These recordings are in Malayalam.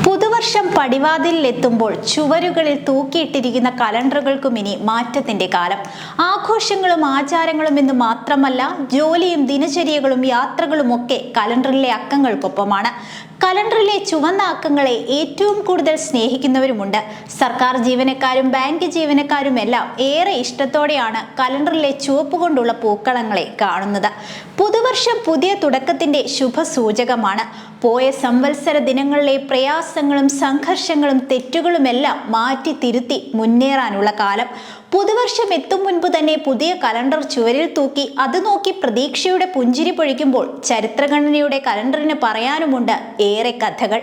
പുതുവർഷം പടിവാതിലിലെത്തുമ്പോൾ ചുവരുകളിൽ തൂക്കിയിട്ടിരിക്കുന്ന കലണ്ടറുകൾക്കും ഇനി മാറ്റത്തിന്റെ കാലം. ആഘോഷങ്ങളും ആചാരങ്ങളും എന്ന് മാത്രമല്ല, ജോലിയും ദിനചര്യകളും യാത്രകളും ഒക്കെ കലണ്ടറിലെ അക്കങ്ങൾക്കൊപ്പമാണ്. കലണ്ടറിലെ ചുവന്ന അക്കങ്ങളെ ഏറ്റവും കൂടുതൽ സ്നേഹിക്കുന്നവരുമുണ്ട്. സർക്കാർ ജീവനക്കാരും ബാങ്ക് ജീവനക്കാരും എല്ലാം ഏറെ ഇഷ്ടത്തോടെയാണ് കലണ്ടറിലെ ചുവപ്പ് കൊണ്ടുള്ള പൂക്കളങ്ങളെ കാണുന്നത്. പുതുവർഷം പുതിയ തുടക്കത്തിന്റെ ശുഭസൂചകമാണ്. പോയ സംവത്സര ദിനങ്ങളിലെ പ്രയാസങ്ങളും സംഘർഷങ്ങളും തെറ്റുകളുമെല്ലാം മാറ്റി തിരുത്തി മുന്നേറാനുള്ള കാലം. പുതുവർഷം എത്തും മുൻപ് തന്നെ പുതിയ കലണ്ടർ ചുവരിൽ തൂക്കി അത് നോക്കി പ്രതീക്ഷയുടെ പുഞ്ചിരി പൊഴിക്കുമ്പോൾ ചരിത്രഗണനയുടെ കലണ്ടറിന് പറയാനുമുണ്ട് ഏറെ കഥകൾ.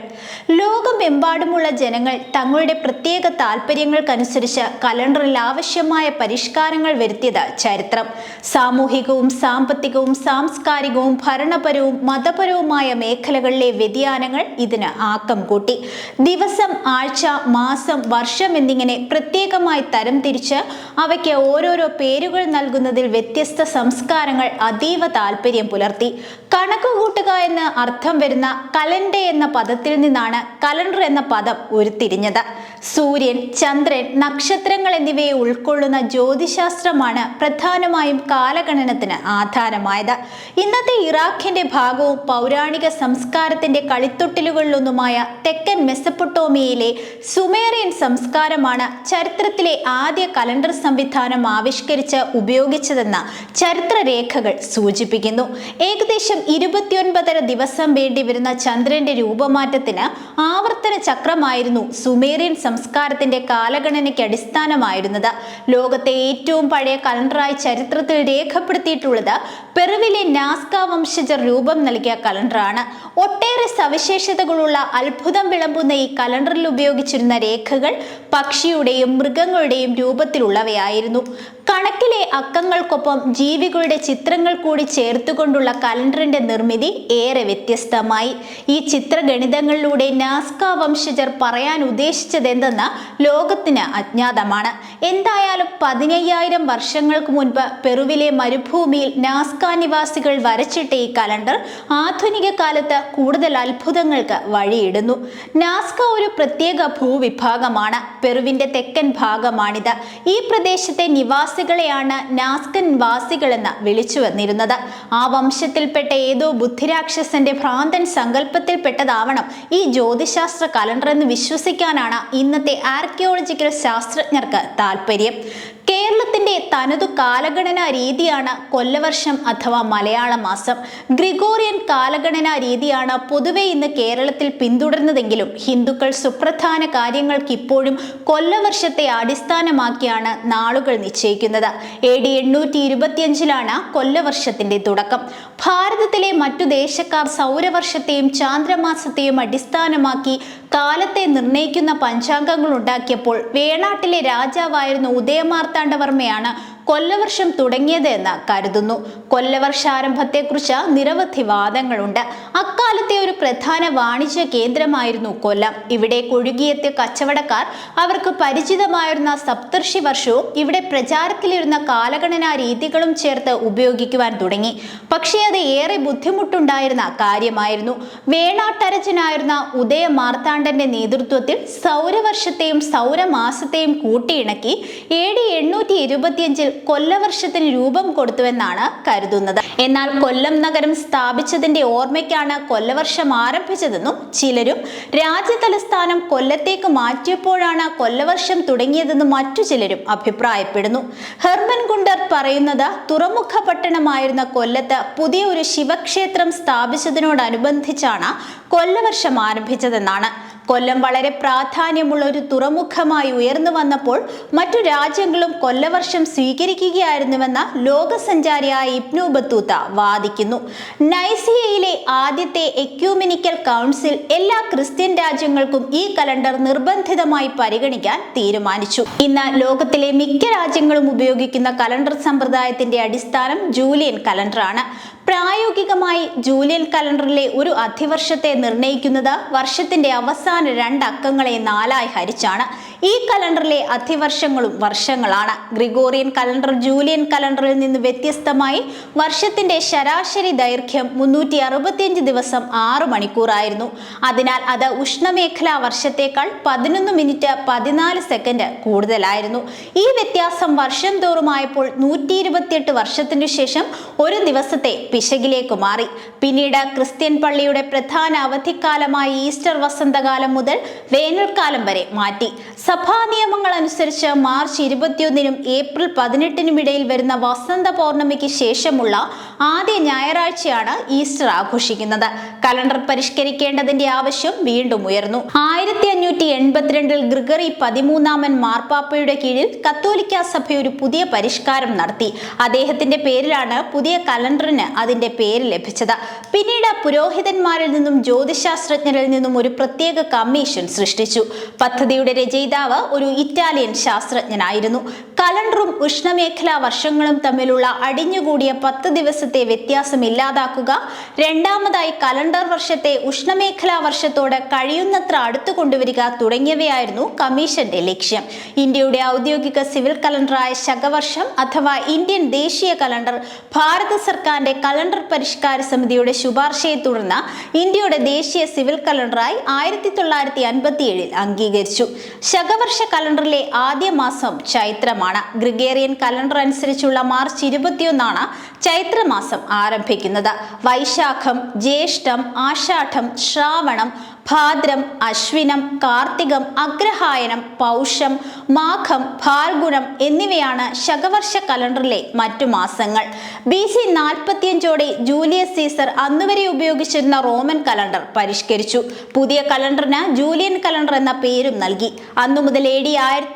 ലോകമെമ്പാടുമുള്ള ജനങ്ങൾ തങ്ങളുടെ പ്രത്യേക താല്പര്യങ്ങൾക്കനുസരിച്ച് കലണ്ടറിൽ ആവശ്യമായ പരിഷ്കാരങ്ങൾ വരുത്തിയത് ചരിത്രം. സാമൂഹികവും സാമ്പത്തികവും സാംസ്കാരികവും ഭരണപരവും മതപരവുമായ മേഖലകളിലെ വ്യതിയാനങ്ങൾ ഇതിന് ആക്കം കൂട്ടി. ദിവസം, ആഴ്ച, മാസം, വർഷം എന്നിങ്ങനെ പ്രത്യേകമായി തരംതിരിച്ച് അവയ്ക്ക് ഓരോരോ പേരുകൾ നൽകുന്നതിൽ വ്യത്യസ്ത സംസ്കാരങ്ങൾ അതീവ താല്പര്യം പുലർത്തി. കണക്കുകൂട്ടുക എന്ന് അർത്ഥം വരുന്ന കലണ്ടർ എന്ന പദത്തിൽ നിന്നാണ് കലണ്ടർ എന്ന പദം ഉരുത്തിരിഞ്ഞത്. സൂര്യൻ, ചന്ദ്രൻ, നക്ഷത്രങ്ങൾ എന്നിവയെ ഉൾക്കൊള്ളുന്ന ജ്യോതിശാസ്ത്രമാണ് പ്രധാനമായും കാലഗണനത്തിന് ആധാരമായത്. ഇന്നത്തെ ഇറാഖിന്റെ ഭാഗവും പൗരാണിക സംസ്കാരത്തിന്റെ കളിത്തൊട്ടിലുകളിലൊന്നുമായ തെക്കൻ മെസപ്പൊട്ടോമിയയിലെ സുമേറിയൻ സംസ്കാരമാണ് ചരിത്രത്തിലെ ആദ്യ കലണ്ടർ സംവിധാനം ആവിഷ്കരിച്ച് ഉപയോഗിച്ചതെന്ന് ചരിത്രരേഖകൾ സൂചിപ്പിക്കുന്നു. ഏകദേശം 29 ദിവസം വേണ്ടിവരുന്ന ചന്ദ്രന്റെ രൂപമാറ്റത്തിന് ആവർത്തന ചക്രമായിരുന്നു സുമേറിയൻ സംസ്കാരത്തിന്റെ കാലഗണനയ്ക്ക് അടിസ്ഥാനമായിരുന്നത്. ലോകത്തെ ഏറ്റവും പഴയ കലണ്ടറായി ചരിത്രത്തിൽ രേഖപ്പെടുത്തിയിട്ടുള്ളത് പെറുവിലെ നാസ്ക വംശജർ രൂപം നൽകിയ കലണ്ടറാണ്. ഒട്ടേറെ സവിശേഷതകളുള്ള അത്ഭുതം വിളമ്പുന്ന ഈ കലണ്ടറിൽ ഉപയോഗിച്ചിരുന്ന രേഖകൾ പക്ഷിയുടെയും മൃഗങ്ങളുടെയും രൂപത്തിലുള്ളവയായിരുന്നു. കണക്കിലെ അക്കങ്ങൾക്കൊപ്പം ജീവികളുടെ ചിത്രങ്ങൾ കൂടി ചേർത്തുകൊണ്ടുള്ള കലണ്ടറിന്റെ നിർമ്മിതി ഏറെ വ്യത്യസ്തമായി. ഈ ചിത്രഗണിതങ്ങളിലൂടെ നാസ്ക വംശജർ പറയാൻ ഉദ്ദേശിച്ചതെന്തെന്ന് ലോകത്തിന് അജ്ഞാതമാണ്. എന്തായാലും 15,000 വർഷങ്ങൾക്ക് മുൻപ് പെറുവിലെ മരുഭൂമിയിൽ നാസ്ക നിവാസികൾ വരച്ചിട്ട ഈ കലണ്ടർ ആധുനിക കാലത്ത് കൂടുതൽ അത്ഭുതങ്ങൾക്ക് വഴിയിടുന്നു. നാസ്ക ഒരു പ്രത്യേക ഭൂവിഭാഗമാണ്. പെറുവിന്റെ തെക്കൻ ഭാഗമാണിത്. ഈ പ്രദേശത്തെ നിവാസികളെയാണ് നാസ്കൻ വാസികൾ എന്ന് വിളിച്ചു വന്നിരുന്നത്. ആ വംശത്തിൽപ്പെട്ട ഏതോ ബുദ്ധിരാക്ഷസന്റെ ഭ്രാന്തൻ സങ്കല്പത്തിൽപ്പെട്ടതാവണം ഈ ജ്യോതിശാസ്ത്ര കലണ്ടർ എന്ന് വിശ്വസിക്കാനാണ് ഇന്നത്തെ ആർക്കിയോളജിക്കൽ ശാസ്ത്രജ്ഞർക്ക് താല്പര്യം. കേരളത്തിന്റെ തനതു കാലഗണനാ രീതിയാണ് കൊല്ലവർഷം അഥവാ മലയാള മാസം. ഗ്രിഗോറിയൻ കാലഗണനാ രീതിയാണ് പൊതുവെ ഇന്ന് കേരളത്തിൽ പിന്തുടരുന്നതെങ്കിലും ഹിന്ദുക്കൾ സുപ്രധാന കാര്യങ്ങൾക്ക് ഇപ്പോഴും കൊല്ലവർഷത്തെ അടിസ്ഥാനമാക്കിയാണ് നാളുകൾ നിശ്ചയിക്കുന്നത്. AD 825 കൊല്ലവർഷത്തിന്റെ തുടക്കം. ഭാരതത്തിലെ മറ്റു ദേശക്കാർ സൗരവർഷത്തെയും ചാന്ദ്രമാസത്തെയും അടിസ്ഥാനമാക്കി കാലത്തെ നിർണയിക്കുന്ന പഞ്ചാംഗങ്ങൾ ഉണ്ടാക്കിയപ്പോൾ വേണാട്ടിലെ രാജാവായിരുന്ന ഉദയമാർത്താണ്ഡവർമ്മയാണ് കൊല്ലവർഷം തുടങ്ങിയത് എന്ന് കരുതുന്നു. കൊല്ലവർഷാരംഭത്തെക്കുറിച്ച് നിരവധി വാദങ്ങളുണ്ട്. അക്കാലത്തെ ഒരു പ്രധാന വാണിജ്യ കേന്ദ്രമായിരുന്നു കൊല്ലം. ഇവിടെ ഒഴുകിയെത്തിയ കച്ചവടക്കാർ അവർക്ക് പരിചിതമായിരുന്ന സപ്തർഷി വർഷവും ഇവിടെ പ്രചാരത്തിലിരുന്ന കാലഗണനാ രീതികളും ചേർത്ത് ഉപയോഗിക്കുവാൻ തുടങ്ങി. പക്ഷേ അത് ഏറെ ബുദ്ധിമുട്ടുണ്ടായിരുന്ന കാര്യമായിരുന്നു. വേണാട്ടരജനായിരുന്ന ഉദയമാർത്താണ്ഡന്റെ നേതൃത്വത്തിൽ സൗരവർഷത്തെയും സൗരമാസത്തെയും കൂട്ടിയിണക്കി AD 825 കൊല്ലവർഷത്തിന് രൂപം കൊടുത്തുവെന്നാണ് കരുതുന്നത്. എന്നാൽ കൊല്ലം നഗരം സ്ഥാപിച്ചതിന്റെ ഓർമ്മയ്ക്കാണ് കൊല്ലവർഷം ആരംഭിച്ചതെന്നും ചിലരും രാജ്യതലസ്ഥാനം കൊല്ലത്തേക്ക് മാറ്റിയപ്പോഴാണ് കൊല്ലവർഷം തുടങ്ങിയതെന്നും മറ്റു ചിലരും അഭിപ്രായപ്പെടുന്നു. ഹെർമൻ ഗുണ്ടർ പറയുന്നത് തുറമുഖ പട്ടണമായിരുന്ന കൊല്ലത്ത് പുതിയ ഒരു ശിവക്ഷേത്രം സ്ഥാപിച്ചതിനോടനുബന്ധിച്ചാണ് കൊല്ലവർഷം ആരംഭിച്ചതെന്നാണ്. കൊല്ലം വളരെ പ്രാധാന്യമുള്ള ഒരു തുറമുഖമായി ഉയർന്നു വന്നപ്പോൾ മറ്റു രാജ്യങ്ങളും കൊല്ലവർഷം സ്വീകരിക്കുകയായിരുന്നുവെന്ന് ലോകസഞ്ചാരിയായ ഇബ്നു ബത്തൂത്ത വാദിക്കുന്നു. നൈസിയയിലെ ആദ്യത്തെ എക്യൂമെനിക്കൽ കൗൺസിൽ എല്ലാ ക്രിസ്ത്യൻ രാജ്യങ്ങൾക്കും ഈ കലണ്ടർ നിർബന്ധിതമായി പരിഗണിക്കാൻ തീരുമാനിച്ചു. ഇന്ന് ലോകത്തിലെ മിക്ക രാജ്യങ്ങളും ഉപയോഗിക്കുന്ന കലണ്ടർ സമ്പ്രദായത്തിന്റെ അടിസ്ഥാനം ജൂലിയൻ കലണ്ടറാണ്. പ്രായോഗികമായി ജൂലിയൻ കലണ്ടറിലെ ഒരു അധിവർഷത്തെ നിർണയിക്കുന്നത് വർഷത്തിന്റെ അവസാന 2 അക്കങ്ങളെ 4 ഹരിച്ചാണ്. ഈ കലണ്ടറിലെ അധിവർഷങ്ങളും വർഷങ്ങളാണ്. ഗ്രിഗോറിയൻ കലണ്ടർ ജൂലിയൻ കലണ്ടറിൽ നിന്ന് വ്യത്യസ്തമായി വർഷത്തിന്റെ ശരാശരി ദൈർഘ്യം 365 ദിവസം 6 മണിക്കൂറായിരുന്നു. അതിനാൽ അത് ഉഷ്ണമേഖലാ വർഷത്തേക്കാൾ 11 മിനിറ്റ് 14 സെക്കൻഡ് കൂടുതലായിരുന്നു. ഈ വ്യത്യാസം വർഷം തോറുമായപ്പോൾ 128 വർഷത്തിനു ശേഷം ഒരു ദിവസത്തെ പിശകിലേക്ക് മാറി. പിന്നീട് ക്രിസ്ത്യൻ പള്ളിയുടെ പ്രധാന അവധിക്കാലമായ ഈസ്റ്റർ വസന്തകാലം മുതൽ വേനൽക്കാലം വരെ മാറ്റി. സഭാ നിയമങ്ങൾ അനുസരിച്ച് മാർച്ച് 21-നും ഏപ്രിൽ 18-നും ഇടയിൽ വരുന്ന വസന്ത പൗർണമിക്ക് ശേഷമുള്ള ആദ്യ ഞായറാഴ്ചയാണ് ഈസ്റ്റർ ആഘോഷിക്കുന്നത്. കലണ്ടർ പരിഷ്കരിക്കേണ്ടതിന്റെ ആവശ്യം വീണ്ടും ഉയർന്നു. 1582-ൽ ഗ്രിഗറി 13-ാമൻ മാർപ്പാപ്പയുടെ കീഴിൽ കത്തോലിക്ക സഭ ഒരു പുതിയ പരിഷ്കാരം നടത്തി. അദ്ദേഹത്തിന്റെ പേരിലാണ് പുതിയ കലണ്ടറിന് അതിന്റെ പേര് ലഭിച്ചത്. പിന്നീട് പുരോഹിതന്മാരിൽ നിന്നും ജ്യോതിശാസ്ത്രജ്ഞരിൽ നിന്നും ഒരു പ്രത്യേക കമ്മീഷൻ സൃഷ്ടിച്ചു. പദ്ധതിയുടെ രചയിതാവ് ഒരു ഇറ്റാലിയൻ ശാസ്ത്രജ്ഞനായിരുന്നു. കലണ്ടറും ഉഷ്ണമേഖലാ വർഷങ്ങളും തമ്മിലുള്ള അടിഞ്ഞുകൂടിയ 10 ദിവസത്തെ വ്യത്യാസം ഇല്ലാതാക്കുക, രണ്ടാമതായി കലണ്ടർ വർഷത്തെ ഉഷ്ണമേഖലാ വർഷത്തോട് കഴിയുന്നത്ര അടുത്തു കൊണ്ടുവരിക തുടങ്ങിയവയായിരുന്നു കമ്മീഷന്റെ ലക്ഷ്യം. ഇന്ത്യയുടെ ഔദ്യോഗിക സിവിൽ കലണ്ടറായ ശകവർഷം അഥവാ ഇന്ത്യൻ ദേശീയ കലണ്ടർ ഭാരത സർക്കാരിന്റെ കലണ്ടർ പരിഷ്കാര സമിതിയുടെ ശുപാർശയെ തുടർന്ന് ഇന്ത്യയുടെ ദേശീയ സിവിൽ കലണ്ടറായി 1957-ൽ അംഗീകരിച്ചു. ശകവർഷ കലണ്ടറിലെ ആദ്യ മാസം ചൈത്രമാണ്. ഗ്രിഗേറിയൻ കലണ്ടർ അനുസരിച്ചുള്ള മാർച്ച് 21 ചൈത്രമാസം ആരംഭിക്കുന്നത്. വൈശാഖം, ജ്യേഷ്ഠം, ആഷാഢം, ശ്രാവണം, ഭാദ്രം, അശ്വിനം, കാർത്തികം, അഗ്രഹായനം, പൗഷം, മാഘം, ഫാൽഗുണം എന്നിവയാണ് ശകവർഷ കലണ്ടറിലെ മറ്റു മാസങ്ങൾ. BC 45 ജൂലിയസ് സീസർ അന്നുവരെ ഉപയോഗിച്ചിരുന്ന റോമൻ കലണ്ടർ പരിഷ്കരിച്ചു. പുതിയ കലണ്ടറിന് ജൂലിയൻ കലണ്ടർ എന്ന പേരും നൽകി. അന്നു മുതൽ AD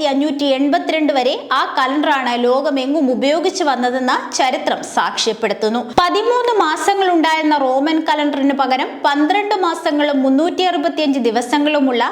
1582 വരെ ആ കലണ്ടറാണ് ലോകമെങ്ങും ഉപയോഗിച്ചു വന്നതെന്ന് ചരിത്രം സാക്ഷ്യപ്പെടുത്തുന്നു. 13 മാസങ്ങൾ ഉണ്ടായിരുന്ന റോമൻ കലണ്ടറിന് പകരം 12 മാസങ്ങളും 365 ദിവസങ്ങളുമുള്ള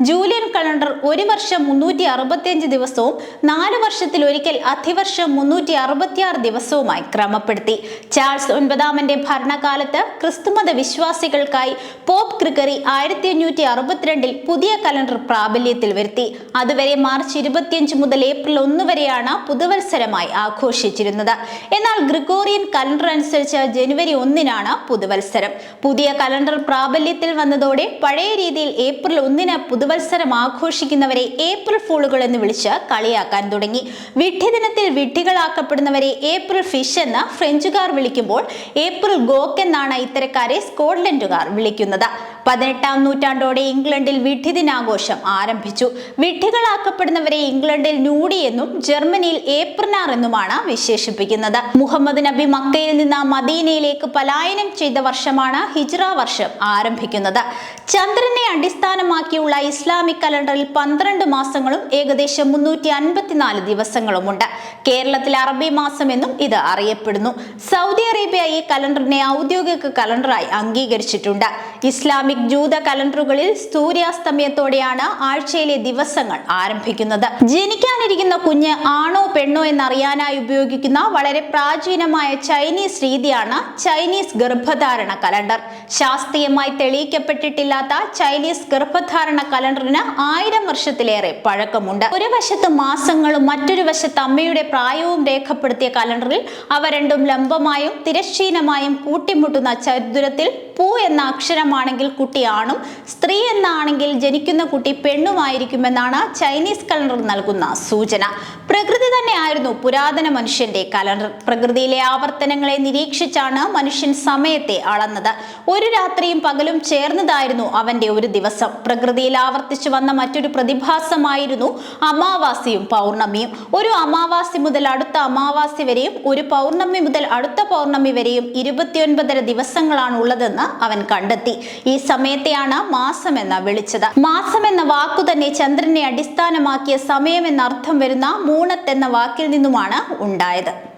ജൂലിയൻ കലണ്ടർ ഒരു വർഷം 365 ദിവസവും 4 വർഷത്തിൽ ഒരിക്കൽ അധിവർഷം 366 ദിവസവുമായി ക്രമപ്പെടുത്തി. ചാൾസ് 9-ാമന്റെ ഭരണകാലത്ത് ക്രിസ്തുമത വിശ്വാസികൾക്കായി പോപ്പ് ഗ്രിഗറി 1562-ൽ പുതിയ കലണ്ടർ പ്രാബല്യത്തിൽ വരുത്തി. അതുവരെ മാർച്ച് 25 മുതൽ ഏപ്രിൽ 1 വരെയാണ് പുതുവത്സരമായി ആഘോഷിച്ചിരുന്നത്. എന്നാൽ ഗ്രിഗോറിയൻ കലണ്ടർ അനുസരിച്ച് ജനുവരി 1-നാണ് പുതുവത്സരം. പുതിയ കലണ്ടർ പ്രാബല്യത്തിൽ വന്നതോടെ പഴയ രീതിയിൽ ഏപ്രിൽ 1-ന് പുതുവത്സരം ആഘോഷിക്കുന്നവരെ ഏപ്രിൽ ഫൂളുകൾ എന്ന് വിളിച്ച് കളിയാക്കാൻ തുടങ്ങി. വിഡ്ഢി ദിനത്തിൽ വിഡ്ഢികളാക്കപ്പെടുന്നവരെ ഏപ്രിൽ ഫിഷ് എന്ന് ഫ്രഞ്ചുകാർ വിളിക്കുമ്പോൾ ഏപ്രിൽ ഗോക്ക് എന്നാണ് ഇത്തരക്കാരെ സ്കോട്ട്ലൻഡുകാർ വിളിക്കുന്നത്. 18-ാം നൂറ്റാണ്ടോടെ ഇംഗ്ലണ്ടിൽ വിഡ്ഢി ദിനാഘോഷം ആരംഭിച്ചു. വിഡ്ഢികളാക്കപ്പെടുന്നവരെ ഇംഗ്ലണ്ടിൽ ന്യൂഡി എന്നും ജർമ്മനിയിൽ ഏപ്രിനാർ എന്നുമാണ് വിശേഷിപ്പിക്കുന്നത്. മുഹമ്മദ് നബി മക്കയിൽ നിന്ന് മദീനയിലേക്ക് പലായനം ചെയ്ത വർഷമാണ് ഹിജ്റ വർഷം ആരംഭിക്കുന്നത്. ചന്ദ്രനെ അടിസ്ഥാനമാക്കിയുള്ള ഇസ്ലാമിക് കലണ്ടറിൽ 12 മാസങ്ങളും ഏകദേശം 354 ദിവസങ്ങളുമുണ്ട്. കേരളത്തിൽ അറബി മാസം എന്നും ഇത് അറിയപ്പെടുന്നു. സൗദി അറേബ്യ ഈ കലണ്ടറിനെ ഔദ്യോഗിക കലണ്ടറായി അംഗീകരിച്ചിട്ടുണ്ട്. ഇസ്ലാമിക് ജൂത കലണ്ടറുകളിൽ സൂര്യാസ്തമയത്തോടെയാണ് ആഴ്ചയിലെ ദിവസങ്ങൾ ആരംഭിക്കുന്നത്. ജനിക്കാനിരിക്കുന്ന കുഞ്ഞ് ആണോ പെണ്ണോ എന്നറിയാനായി ഉപയോഗിക്കുന്ന വളരെ പ്രാചീനമായ ചൈനീസ് രീതിയാണ് ചൈനീസ് ഗർഭധാരണ കലണ്ടർ. ശാസ്ത്രീയമായി തെളിയിക്കപ്പെട്ടിട്ടില്ലാത്ത ചൈനീസ് ഗർഭധാരണ കലണ്ടറിന് 1000 വർഷത്തിലേറെ പഴക്കമുണ്ട്. ഒരു വശത്ത് മാസങ്ങളും മറ്റൊരു വശത്ത് അമ്മയുടെ പ്രായവും രേഖപ്പെടുത്തിയ കലണ്ടറിൽ അവ രണ്ടും ലംബമായും തിരശ്ചീനമായും കൂട്ടിമുട്ടുന്ന ചതുരത്തിൽ പൂ എന്ന അക്ഷരമാണെങ്കിൽ കുട്ടി ആണും സ്ത്രീ എന്നാണെങ്കിൽ ജനിക്കുന്ന കുട്ടി പെണ്ണുമായിരിക്കുമെന്നാണ് ചൈനീസ് കലണ്ടർ നൽകുന്ന സൂചന. പ്രകൃതി തന്നെയായിരുന്നു പുരാതന മനുഷ്യന്റെ കലണ്ടർ. പ്രകൃതിയിലെ ആവർത്തനങ്ങളെ നിരീക്ഷിച്ചാണ് മനുഷ്യൻ സമയത്തെ അളന്നത്. ഒരു രാത്രിയും പകലും ചേർന്നതായിരുന്നു അവന്റെ ഒരു ദിവസം. പ്രകൃതിയിൽ ആവർത്തിച്ചു വന്ന മറ്റൊരു പ്രതിഭാസമായിരുന്നു അമാവാസിയും പൗർണമിയും. ഒരു അമാവാസി മുതൽ അടുത്ത അമാവാസി വരെയും ഒരു പൗർണമി മുതൽ അടുത്ത പൗർണമി വരെയും 29.5 ദിവസങ്ങളാണ് ഉള്ളതെന്ന് അവൻ കണ്ടെത്തി. ഈ സമയത്തെയാണ് മാസം എന്ന് വിളിച്ചത്. മാസം എന്ന വാക്കു തന്നെ ചന്ദ്രനെ അടിസ്ഥാനമാക്കിയ സമയം എന്നർത്ഥം വരുന്ന മൂണത്ത് എന്ന വാക്കിൽ നിന്നുമാണ് ഉണ്ടായത്.